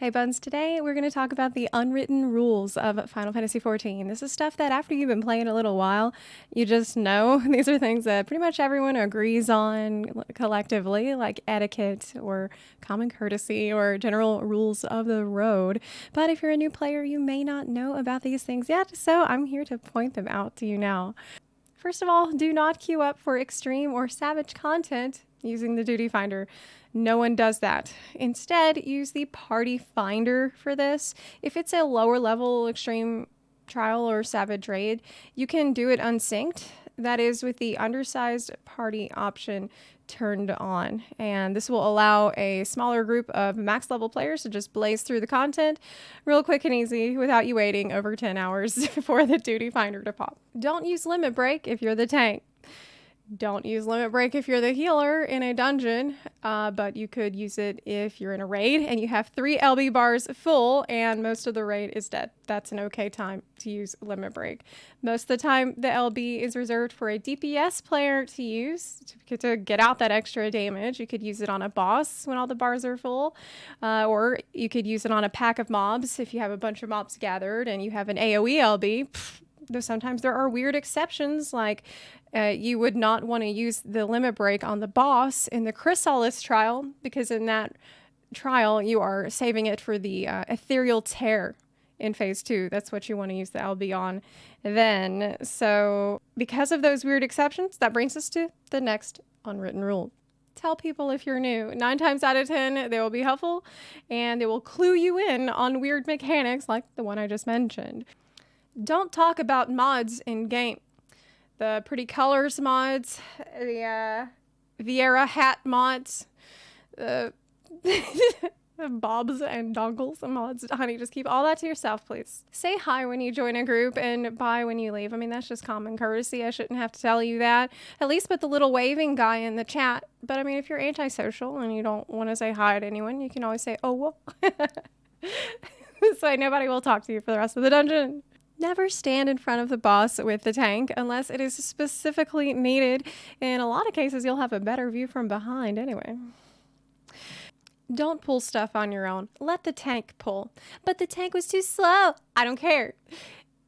Hey Buns, today we're going to talk about the unwritten rules of Final Fantasy XIV. This is stuff that after you've been playing a little while, you just know. These are things that pretty much everyone agrees on collectively, like etiquette or common courtesy or general rules of the road. But if you're a new player, you may not know about these things yet, so I'm here to point them out to you now. First of all, do not queue up for extreme or savage content using the duty finder. No one does that. Instead, use the party finder for this. If it's a lower level extreme trial or savage raid, you can do it unsynced. That is with the undersized party option turned on. And this will allow a smaller group of max level players to just blaze through the content real quick and easy without you waiting over 10 hours for the duty finder to pop. Don't use limit break if you're the tank. Don't use limit break if you're the healer in a dungeon, but you could use it if you're in a raid and you have 3 LB bars full and most of the raid is dead. That's an okay time to use limit break. Most of the time, the LB is reserved for a DPS player to use to get out that extra damage. You could use it on a boss when all the bars are full, or you could use it on a pack of mobs if you have a bunch of mobs gathered and you have an AoE LB. Though sometimes there are weird exceptions, like you would not want to use the limit break on the boss in the Chrysalis trial, because in that trial you are saving it for the ethereal tear in phase 2. That's what you want to use the LB on then. So because of those weird exceptions, that brings us to the next unwritten rule. Tell people if you're new. 9 times out of 10, they will be helpful and they will clue you in on weird mechanics like the one I just mentioned. Don't talk about mods in game. The pretty colors mods, the Viera hat mods, the bobs and dongles mods. Honey, just keep all that to yourself, please. Say hi when you join a group and bye when you leave. I mean, that's just common courtesy. I shouldn't have to tell you that. At least put the little waving guy in the chat. But I mean, if you're antisocial and you don't want to say hi to anyone, you can always say, oh, well. This way nobody will talk to you for the rest of the dungeon. Never stand in front of the boss with the tank unless it is specifically needed. In a lot of cases, you'll have a better view from behind anyway. Don't pull stuff on your own. Let the tank pull. But the tank was too slow. I don't care.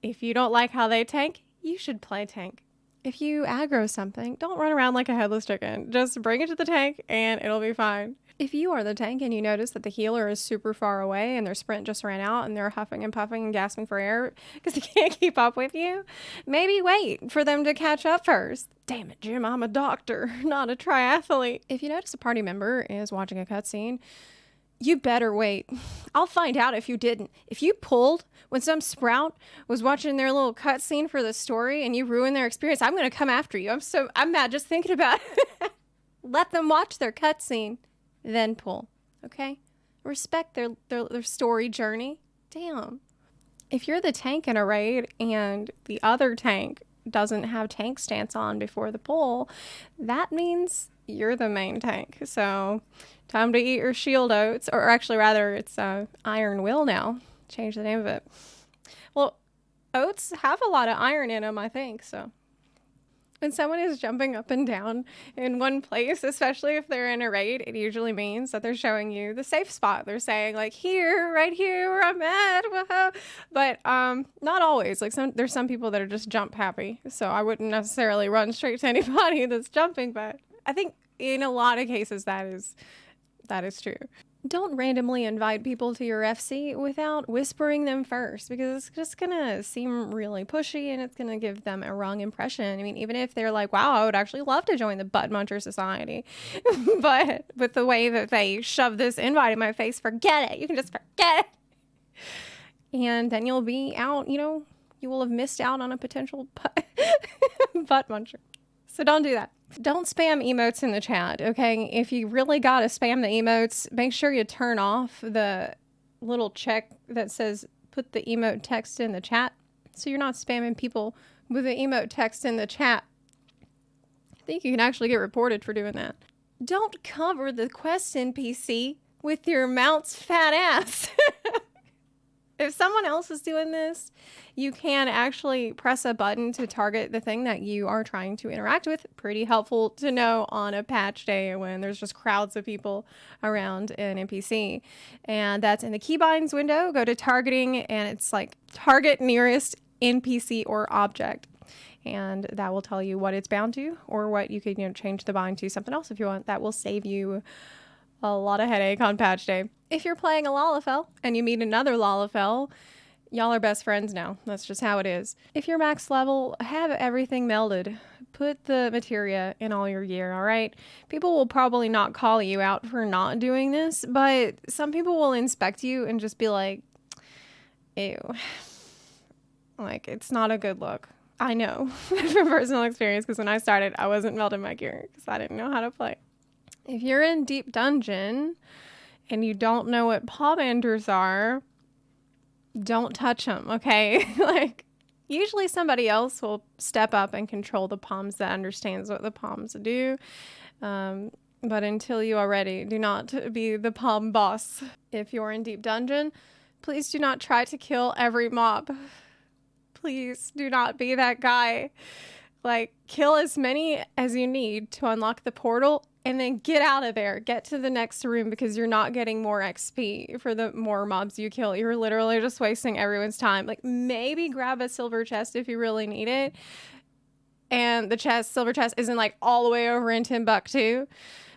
If you don't like how they tank, you should play tank. If you aggro something, don't run around like a headless chicken. Just bring it to the tank and it'll be fine. If you are the tank and you notice that the healer is super far away and their sprint just ran out and they're huffing and puffing and gasping for air because they can't keep up with you, maybe wait for them to catch up first. Damn it, Jim, I'm a doctor, not a triathlete. If you notice a party member is watching a cutscene, you better wait. I'll find out if you didn't. If you pulled when some sprout was watching their little cutscene for the story and you ruined their experience, I'm going to come after you. I'm mad just thinking about it. Let them watch their cutscene. Then pull, okay? Respect their story journey. Damn. If you're the tank in a raid and the other tank doesn't have tank stance on before the pull, that means you're the main tank. So time to eat your shield oats, or actually rather it's iron will now. Change the name of it. Well, oats have a lot of iron in them, I think, so. When someone is jumping up and down in one place, especially if they're in a raid, it usually means that they're showing you the safe spot. They're saying like, here, right here where I'm at, whoa. But not always. Like there's some people that are just jump happy. So I wouldn't necessarily run straight to anybody that's jumping, but I think in a lot of cases that is true. Don't randomly invite people to your FC without whispering them first, because it's just gonna seem really pushy and it's gonna give them a wrong impression. I mean, even if they're like, wow, I would actually love to join the Butt Muncher Society. But with the way that they shove this invite in my face, forget it. You can just forget it. And then you'll be out, you will have missed out on a potential butt muncher. So don't do that. Don't spam emotes in the chat, okay? If you really gotta spam the emotes, make sure you turn off the little check that says put the emote text in the chat, so you're not spamming people with the emote text in the chat. I think you can actually get reported for doing that. Don't cover the quest NPC with your mount's fat ass. If someone else is doing this, you can actually press a button to target the thing that you are trying to interact with. Pretty helpful to know on a patch day when there's just crowds of people around an NPC. And that's in the keybinds window. Go to targeting, and it's like target nearest NPC or object. And that will tell you what it's bound to, or what you could, change the bind to something else if you want. That will save you a lot of headache on patch day. If you're playing a Lalafell and you meet another Lalafell, y'all are best friends now. That's just how it is. If you're max level, have everything melded. Put the materia in all your gear, all right? People will probably not call you out for not doing this, but some people will inspect you and just be like, ew. Like, it's not a good look. I know from personal experience, because when I started, I wasn't melding my gear because I didn't know how to play. If you're in deep dungeon and you don't know what palm enders are, don't touch them, okay? Like, usually somebody else will step up and control the palms that understands what the palms do. But until you are ready, do not be the palm boss. If you're in deep dungeon, please do not try to kill every mob. Please do not be that guy. Like, kill as many as you need to unlock the portal, and then get out of there. Get to the next room, because you're not getting more XP for the more mobs you kill. You're literally just wasting everyone's time. Like, maybe grab a silver chest if you really need it. And the silver chest isn't like all the way over in Timbuktu.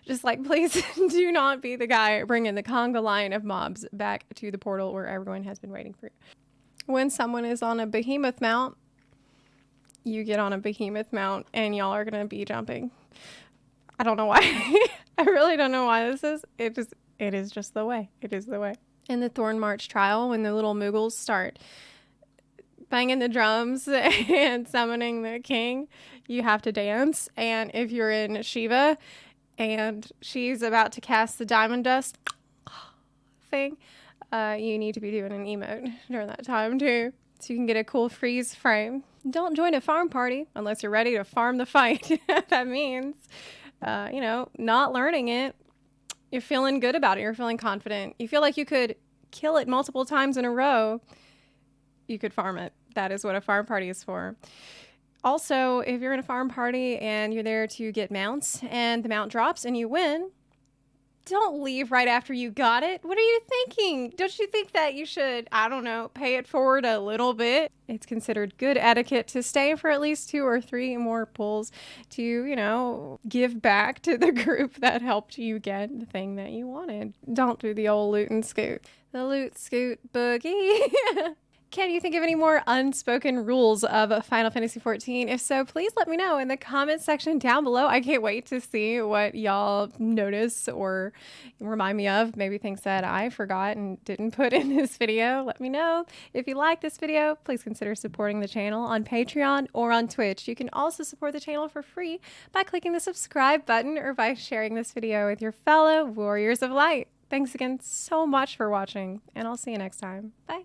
Just like, please do not be the guy bringing the conga line of mobs back to the portal where everyone has been waiting for you. When someone is on a behemoth mount, you get on a behemoth mount and y'all are going to be jumping. I don't know why. I really don't know why this is. It is just the way. It is the way. In the Thorn March trial, when the little Moogles start banging the drums and summoning the king, you have to dance. And if you're in Shiva and she's about to cast the diamond dust thing, you need to be doing an emote during that time too, so you can get a cool freeze frame. Don't join a farm party unless you're ready to farm the fight. That means, not learning it. You're feeling good about it. You're feeling confident. You feel like you could kill it multiple times in a row. You could farm it. That is what a farm party is for. Also, if you're in a farm party and you're there to get mounts and the mount drops and you win, don't leave right after you got it. What are you thinking? Don't you think that you should, I don't know, pay it forward a little bit? It's considered good etiquette to stay for at least 2 or 3 more pulls to, give back to the group that helped you get the thing that you wanted. Don't do the old loot and scoot. The loot scoot boogie. Can you think of any more unspoken rules of Final Fantasy XIV? If so, please let me know in the comment section down below. I can't wait to see what y'all notice or remind me of. Maybe things that I forgot and didn't put in this video. Let me know. If you like this video, please consider supporting the channel on Patreon or on Twitch. You can also support the channel for free by clicking the subscribe button or by sharing this video with your fellow Warriors of Light. Thanks again so much for watching, and I'll see you next time. Bye.